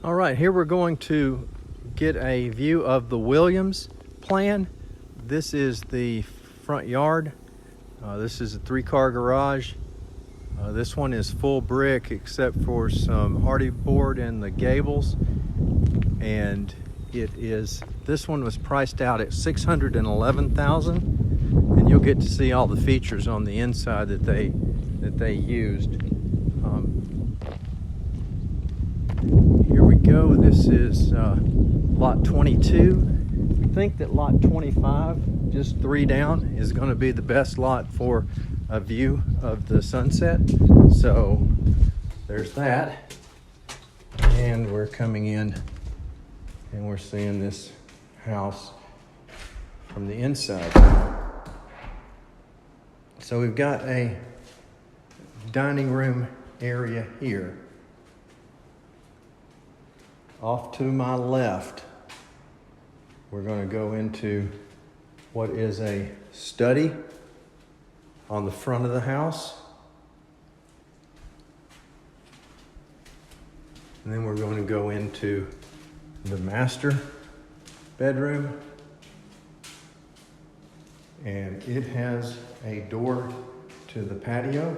All right, here we're going to get a view of the Williams plan. This is the front yard. This is a 3-car garage. This one is full brick except for some hardy board in the gables. And this one was priced out at $611,000, and you'll get to see all the features on the inside that they used. Here we go. This is lot 22. We think that lot 25, just 3 down, is going to be the best lot for a view of the sunset. So there's that. And we're coming in and we're seeing this house from the inside. So we've got a dining room area here. Off to my left, we're going to go into what is a study on the front of the house. And then we're going to go into the master bedroom. And it has a door to the patio.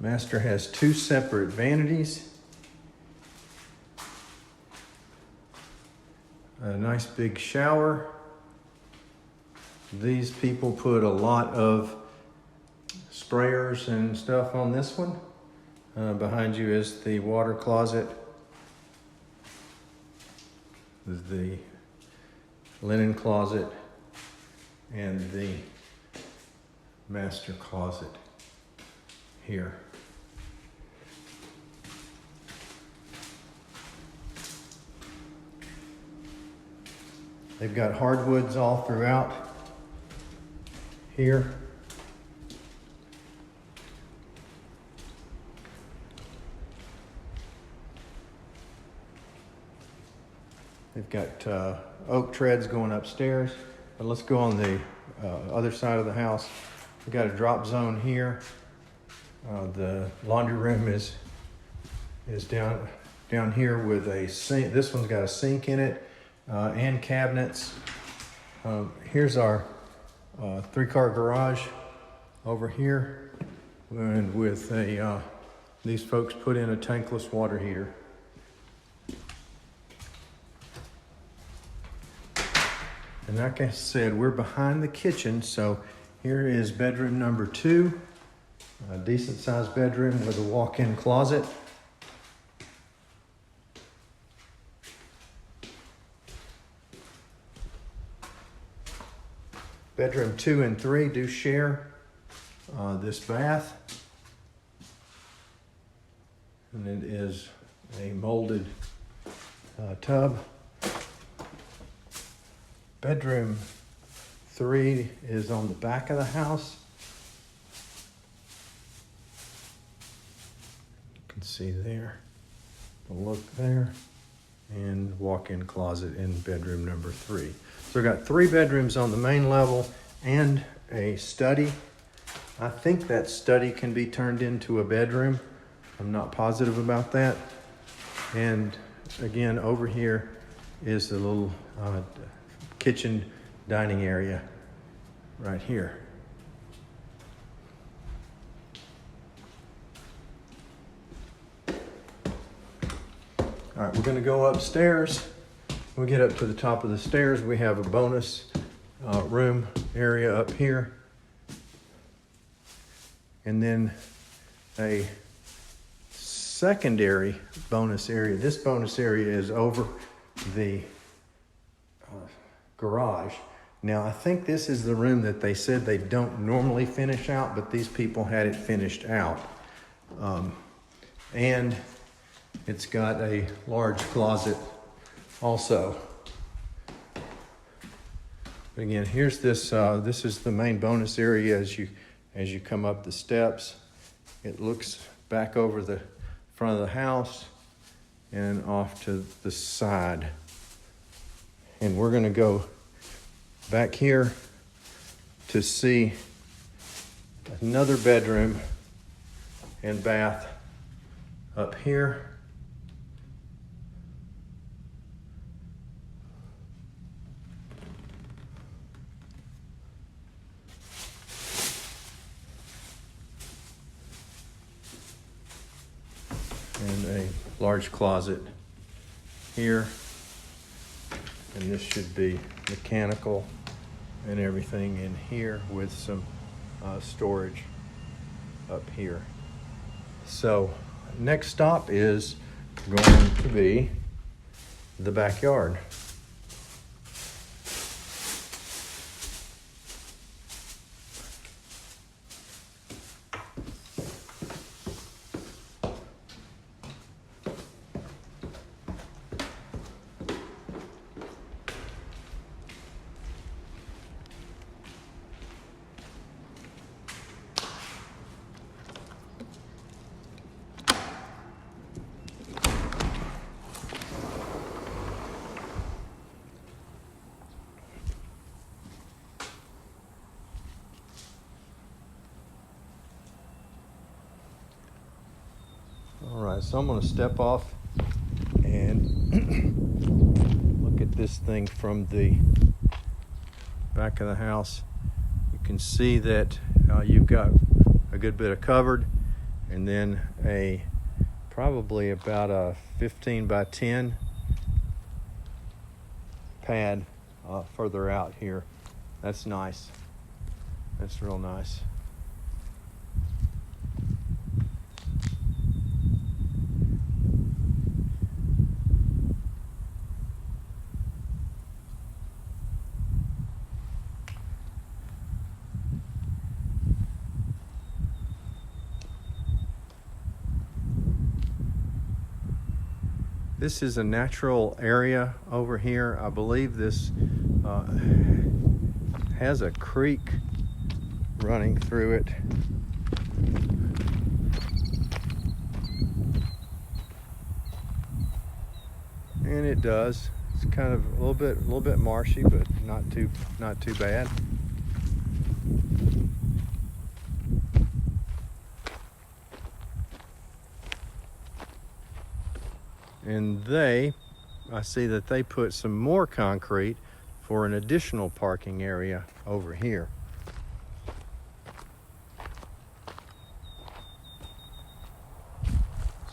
Master has 2 separate vanities. A nice big shower. These people put a lot of sprayers and stuff on this one. Behind you is the water closet, the linen closet, and the master closet here. They've got hardwoods all throughout here. They've got oak treads going upstairs. But let's go on the other side of the house. We've got a drop zone here. The laundry room is down here with a sink. This one's got a sink in it and cabinets. Here's our 3-car garage over here, and with these folks put in a tankless water heater. And like I said, we're behind the kitchen, so here is bedroom number 2, a decent sized bedroom with a walk-in closet. Bedroom 2 and 3 do share this bath. And it is a molded tub. Bedroom 3 is on the back of the house. You can see there, the look there, and walk-in closet in bedroom number 3. So we've got 3 bedrooms on the main level and a study. I think that study can be turned into a bedroom. I'm not positive about that. And again, over here is the little kitchen dining area right here. All right, we're going to go upstairs. When we get up to the top of the stairs, we have a bonus room area up here. And then a secondary bonus area. This bonus area is over the garage. Now, I think this is the room that they said they don't normally finish out, but these people had it finished out. And it's got a large closet also. But again, here's this. This is the main bonus area as you come up the steps. It looks back over the front of the house and off to the side. And we're going to go back here to see another bedroom and bath up here. And a large closet here. And this should be mechanical and everything in here with some storage up here. So next stop is going to be the backyard. All right, so I'm going to step off and look at this thing from the back of the house. You can see that you've got a good bit of covered, and then probably about a 15 by 10 pad further out here. That's nice. That's real nice. This is a natural area over here. I believe this has a creek running through it. And it does. It's kind of a little bit marshy, but not too bad. And I see that they put some more concrete for an additional parking area over here.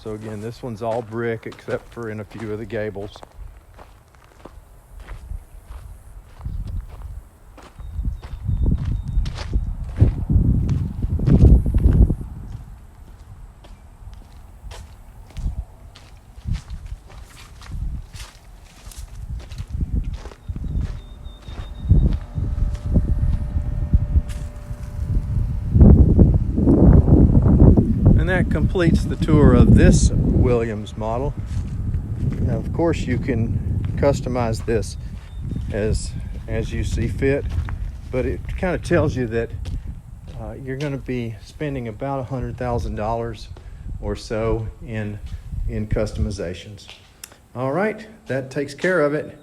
So again, this one's all brick except for in a few of the gables. And that completes the tour of this Williams model. Now, of course, you can customize this as you see fit, but it kind of tells you that you're going to be spending about $100,000 or so in customizations. All right, that takes care of it.